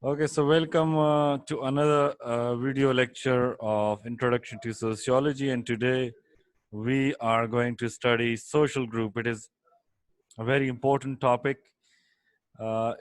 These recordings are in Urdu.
Okay, so welcome to another video lecture of Introduction to Sociology, and today we are going to study social group. It is a very important topic.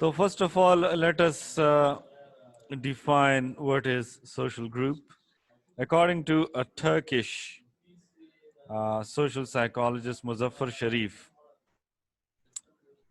So first of all, let us define what is social group. According to a Turkish social psychologist, Muzaffar Sharif,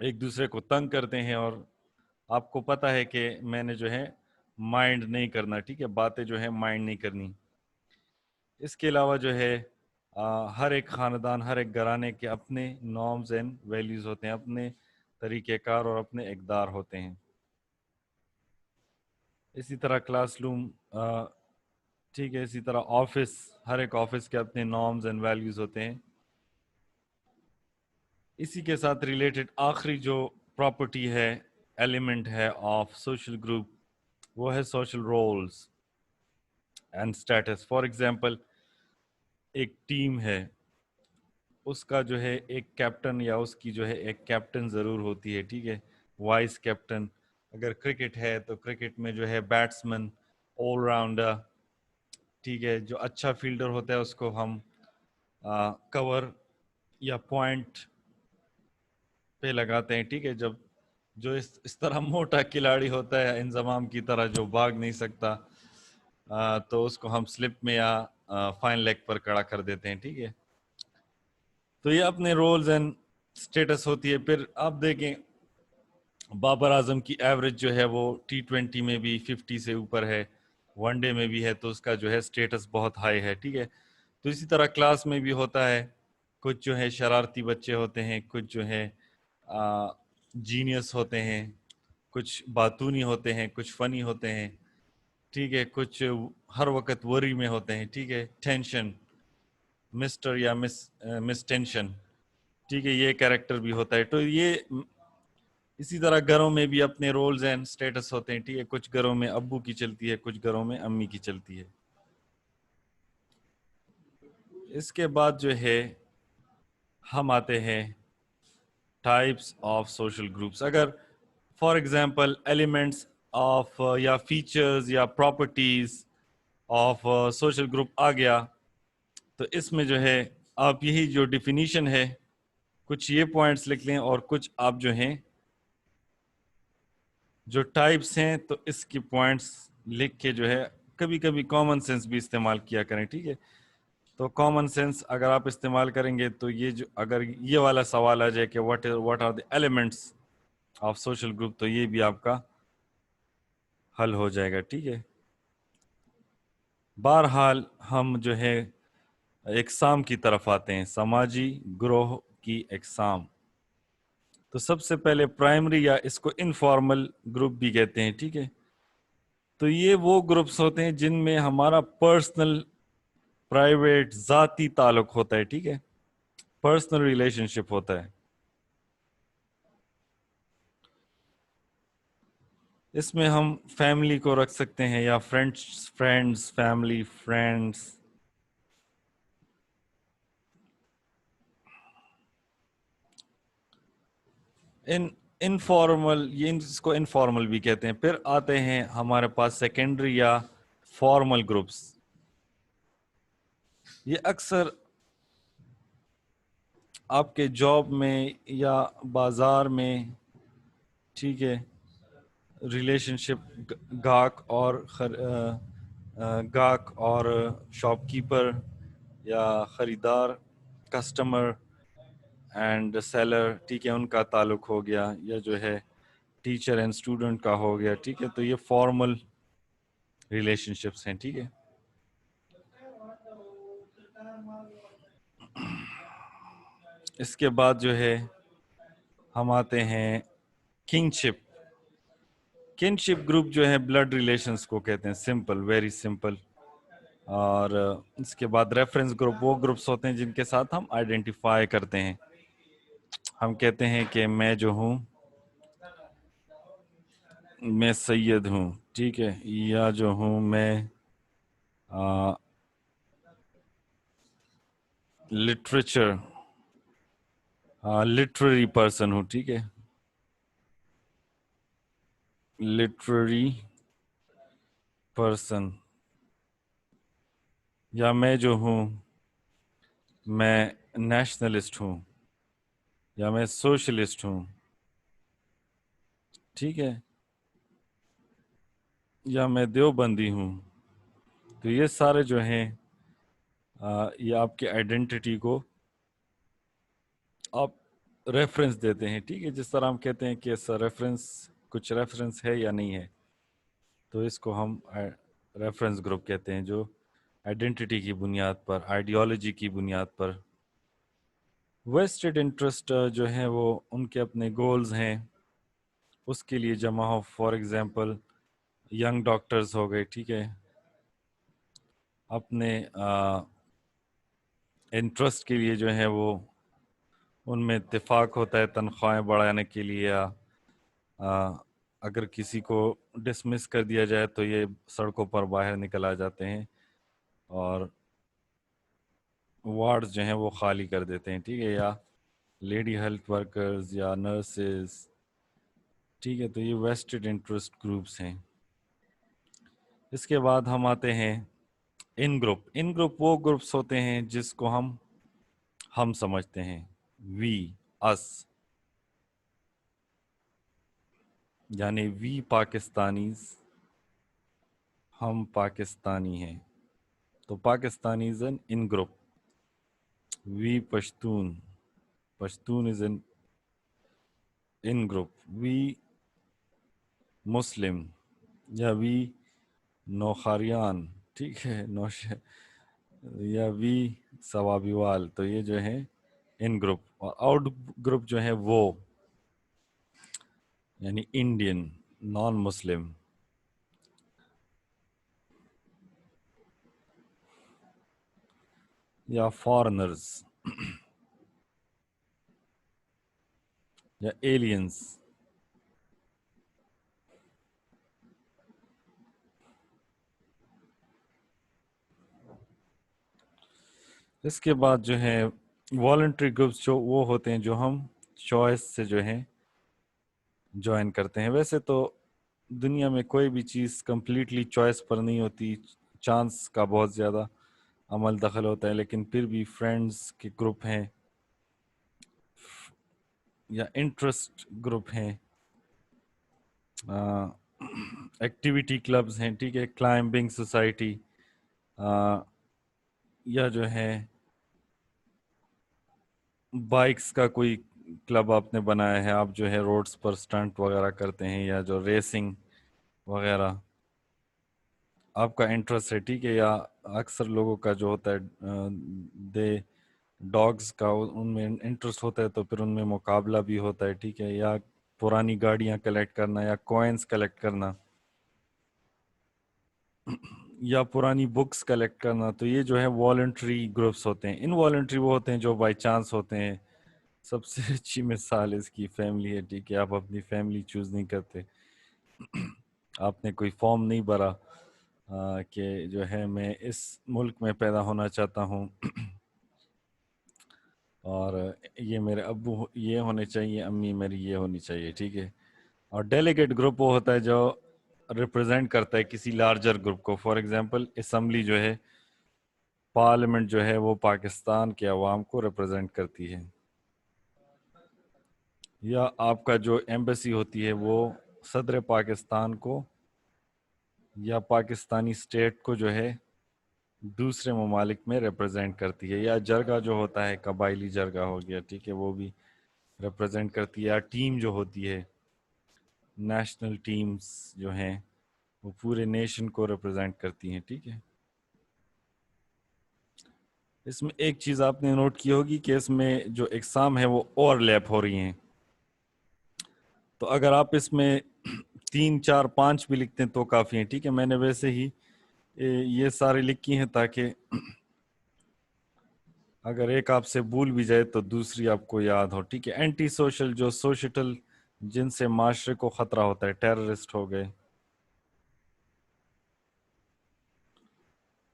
ایک دوسرے کو تنگ کرتے ہیں اور آپ کو پتہ ہے کہ میں نے جو ہے مائنڈ نہیں کرنا، ٹھیک ہے، باتیں جو ہے مائنڈ نہیں کرنی۔ اس کے علاوہ جو ہے ہر ایک خاندان، ہر ایک گھرانے کے اپنے نارمز اینڈ ویلیوز ہوتے ہیں، اپنے طریقہ کار اور اپنے اقدار ہوتے ہیں۔ اسی طرح کلاس روم، ٹھیک ہے، اسی طرح آفس، ہر ایک آفس کے اپنے نارمز اینڈ ویلیوز ہوتے ہیں۔ اسی کے ساتھ ریلیٹڈ آخری جو پراپرٹی ہے، ایلیمنٹ ہے آف سوشل گروپ، وہ ہے social rules and status. For example, ایک ٹیم ہے، اس کا جو ہے ایک کیپٹن یا اس کی جو ہے ایک کیپٹن ضرور ہوتی ہے، ٹھیک ہے، وائس کیپٹن۔ اگر کرکٹ ہے تو کرکٹ میں جو ہے بیٹسمین، آل راؤنڈر، ٹھیک ہے، جو اچھا فیلڈر ہوتا ہے اس کو ہم کور یا پوائنٹ پہ لگاتے ہیں، ٹھیک ہے۔ جب جو اس طرح موٹا کھلاڑی ہوتا ہے انضمام کی طرح جو بھاگ نہیں سکتا، تو اس کو ہم سلپ میں یا فائن لیگ پر کھڑا کر دیتے ہیں، ٹھیک ہے۔ تو یہ اپنے رولز اینڈ سٹیٹس ہوتی ہے۔ پھر آپ دیکھیں بابر اعظم کی ایوریج جو ہے وہ T20 میں بھی 50 سے اوپر ہے، ون ڈے میں بھی ہے، تو اس کا جو ہے سٹیٹس بہت ہائی ہے، ٹھیک ہے۔ تو اسی طرح کلاس میں بھی ہوتا ہے، کچھ جو ہے شرارتی بچے ہوتے ہیں، کچھ جو ہے جینیس ہوتے ہیں، کچھ باتونی ہوتے ہیں، کچھ فنی ہوتے ہیں، ٹھیک ہے، کچھ ہر وقت وری میں ہوتے ہیں، ٹھیک ہے، ٹینشن، مسٹر یا مس ٹینشن، ٹھیک ہے، یہ کیریکٹر بھی ہوتا ہے۔ تو یہ اسی طرح گھروں میں بھی اپنے رولز اینڈ سٹیٹس ہوتے ہیں، ٹھیک ہے، کچھ گھروں میں ابو کی چلتی ہے، کچھ گھروں میں امی کی چلتی ہے۔ اس کے بعد جو ہے ہم آتے ہیں ٹائپس آف سوشل گروپس۔ اگر فار ایگزامپل ایلیمنٹس آف یا فیچرز یا پراپرٹیز آف سوشل گروپ آ گیا، تو اس میں جو ہے آپ یہی جو ڈیفینیشن ہے کچھ یہ پوائنٹس لکھ لیں، اور کچھ آپ جو ہیں جو ٹائپس ہیں تو اس کی پوائنٹس لکھ کے جو ہے کبھی کبھی کامن سینس بھی استعمال کیا کریں، ٹھیک ہے۔ تو کامن سینس اگر آپ استعمال کریں گے تو یہ جو اگر یہ والا سوال آ جائے کہ what are the elements of social group, تو یہ بھی آپ کا حل ہو جائے گا، ٹھیک ہے۔ بہرحال ہم جو ہے اقسام کی طرف آتے ہیں، سماجی گروہ کی اقسام۔ تو سب سے پہلے پرائمری، یا اس کو انفارمل گروپ بھی کہتے ہیں، ٹھیک ہے۔ تو یہ وہ گروپس ہوتے ہیں جن میں ہمارا پرسنل، پرائیویٹ، ذاتی تعلق ہوتا ہے، ٹھیک ہے، پرسنل ریلیشن شپ ہوتا ہے۔ اس میں ہم فیملی کو رکھ سکتے ہیں، یا فرینڈز، فیملی، فرینڈز۔ انفارمل، یہ اس کو انفارمل بھی کہتے ہیں۔ پھر آتے ہیں ہمارے پاس سیکنڈری یا فارمل گروپس۔ یہ اکثر آپ کے جاب میں یا بازار میں، ٹھیک ہے، ریلیشن شپ گاہک اور شاپ کیپر یا خریدار، کسٹمر اینڈ سیلر، ٹھیک ہے، ان کا تعلق ہو گیا، یا جو ہے ٹیچر اینڈ اسٹوڈنٹ کا ہو گیا، ٹھیک ہے۔ تو یہ فارمل ریلیشن شپس ہیں، ٹھیک ہے۔ اس کے بعد جو ہے ہم آتے ہیں کنگشپ۔ کنشپ گروپ جو ہے بلڈ ریلیشنز کو کہتے ہیں، سمپل، ویری سمپل۔ اور اس کے بعد ریفرنس گروپ، وہ گروپس ہوتے ہیں جن کے ساتھ ہم آئیڈینٹیفائی کرتے ہیں۔ ہم کہتے ہیں کہ میں جو ہوں، میں سید ہوں، ٹھیک ہے، یا جو ہوں میں لٹریچر، لٹریری پرسن ہوں، ٹھیک ہے، لٹریری پرسن، یا میں جو ہوں میں نیشنلسٹ ہوں، یا میں سوشلسٹ ہوں، ٹھیک ہے، یا میں دیوبندی ہوں۔ تو یہ سارے جو ہیں یہ آپ کی آئیڈینٹی کو آپ ریفرنس دیتے ہیں، ٹھیک ہے، جس طرح ہم کہتے ہیں کہ ایسا ریفرنس کچھ ریفرنس ہے یا نہیں ہے، تو اس کو ہم ریفرنس گروپ کہتے ہیں، جو آئیڈینٹی کی بنیاد پر، آئیڈیالوجی کی بنیاد پر، ویسٹڈ انٹرسٹ جو ہیں وہ ان کے اپنے گولز ہیں، اس کے لیے جمع ہو. فار ایگزامپل ینگ ڈاکٹرز ہو گئے، ٹھیک ہے، اپنے انٹرسٹ کے لیے جو ہے وہ ان میں اتفاق ہوتا ہے تنخواہیں بڑھانے کے لیے، یا اگر کسی کو ڈسمس کر دیا جائے تو یہ سڑکوں پر باہر نکل آ جاتے ہیں اور وارڈز جو ہیں وہ خالی کر دیتے ہیں، ٹھیک ہے، یا لیڈی ہیلتھ ورکرز یا نرسز، ٹھیک ہے. تو یہ ویسٹڈ انٹرسٹ گروپس ہیں. اس کے بعد ہم آتے ہیں ان گروپ. ان گروپ وہ گروپس ہوتے ہیں جس کو ہم سمجھتے ہیں، وی، اس، یعنی وی پاکستانیز، ہم پاکستانی ہیں. تو پاکستانیز ان گروپ، وی پشتون، پشتون از ان گروپ، وی مسلم یا وی نوخاریان، ٹھیک ہے، یا وی ثوابی وال. تو یہ جو ہے ان گروپ. اور آؤٹ گروپ جو ہے وہ یعنی انڈین، نان مسلم، یا فارنرز، یا ایلینز. اس کے بعد جو ہے والنٹری گروپس، جو وہ ہوتے ہیں جو ہم چوائس سے جو ہیں جوائن کرتے ہیں. ویسے تو دنیا میں کوئی بھی چیز کمپلیٹلی چوائس پر نہیں ہوتی، چانس کا بہت زیادہ عمل دخل ہوتا ہے، لیکن پھر بھی فرینڈز کے گروپ ہیں یا انٹرسٹ گروپ ہیں، ایکٹیویٹی کلبز ہیں، ٹھیک ہے، کلائمبنگ سوسائٹی، یا جو ہے بائکس کا کوئی کلب آپ نے بنایا ہے، آپ جو ہے روڈز پر سٹنٹ وغیرہ کرتے ہیں، یا جو ریسنگ وغیرہ آپ کا انٹرسٹ ہے، ٹھیک ہے. یا اکثر لوگوں کا جو ہوتا ہے دے ڈاگز کا ان میں انٹرسٹ ہوتا ہے، تو پھر ان میں مقابلہ بھی ہوتا ہے، ٹھیک ہے. یا پرانی گاڑیاں کلیکٹ کرنا، یا کوئنز کلیکٹ کرنا، یا پرانی بکس کلیکٹ کرنا. تو یہ جو ہے والنٹری گروپس ہوتے ہیں. ان والنٹری وہ ہوتے ہیں جو بائی چانس ہوتے ہیں. سب سے اچھی مثال اس کی فیملی ہے، ٹھیک ہے. آپ اپنی فیملی چوز نہیں کرتے، آپ نے کوئی فارم نہیں بھرا کہ جو ہے میں اس ملک میں پیدا ہونا چاہتا ہوں اور یہ میرے ابو یہ ہونے چاہیے، امی میری یہ ہونی چاہیے، ٹھیک ہے. اور ڈیلیگیٹ گروپ وہ ہوتا ہے جو ریپرزینٹ کرتا ہے کسی لارجر گروپ کو. فار ایگزامپل اسمبلی جو ہے، پارلیمنٹ جو ہے، وہ پاکستان کے عوام کو ریپرزینٹ کرتی ہے. یا آپ کا جو ایمبیسی ہوتی ہے وہ صدر پاکستان کو یا پاکستانی اسٹیٹ کو جو ہے دوسرے ممالک میں ریپرزینٹ کرتی ہے. یا جرگہ جو ہوتا ہے، قبائلی جرگہ ہو گیا، ٹھیک ہے، وہ بھی ریپرزینٹ کرتی ہے. یا ٹیم جو ہوتی ہے، نیشنل ٹیمز جو ہیں، وہ پورے نیشن کو ریپرزینٹ کرتی ہیں، ٹھیک ہے. اس میں ایک چیز آپ نے نوٹ کی ہوگی کہ اس میں جو اقسام ہیں وہ اوور لیپ ہو رہی ہیں. تو اگر آپ اس میں 3 4 5 بھی لکھتے ہیں تو کافی ہیں، ٹھیک ہے. میں نے ویسے ہی یہ سارے لکھی ہیں تاکہ اگر ایک آپ سے بھول بھی جائے تو دوسری آپ کو یاد ہو، ٹھیک ہے. اینٹی سوشل، جو سوشٹل جن سے معاشرے کو خطرہ ہوتا ہے، ٹیررسٹ ہو گئے،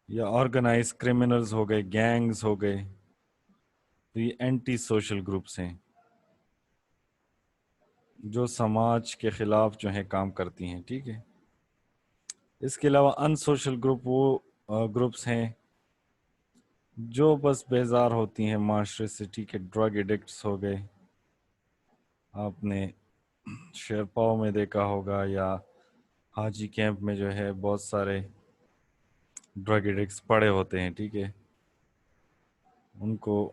یا آرگنائز کرمنلز ہو گئے، گینگز ہو گئے. تو یہ اینٹی سوشل گروپس ہیں جو سماج کے خلاف جو ہیں کام کرتی ہیں، ٹھیک ہے. اس کے علاوہ ان سوشل گروپ وہ گروپس ہیں جو بس بیزار ہوتی ہیں معاشرے سے، ٹھیک ہے. ڈرگ ایڈکٹس ہو گئے، آپ نے شیرپاؤ میں دیکھا ہوگا، یا حاجی کیمپ میں جو ہے بہت سارے ڈرگ ایڈکٹس پڑے ہوتے ہیں، ٹھیک ہے. ان کو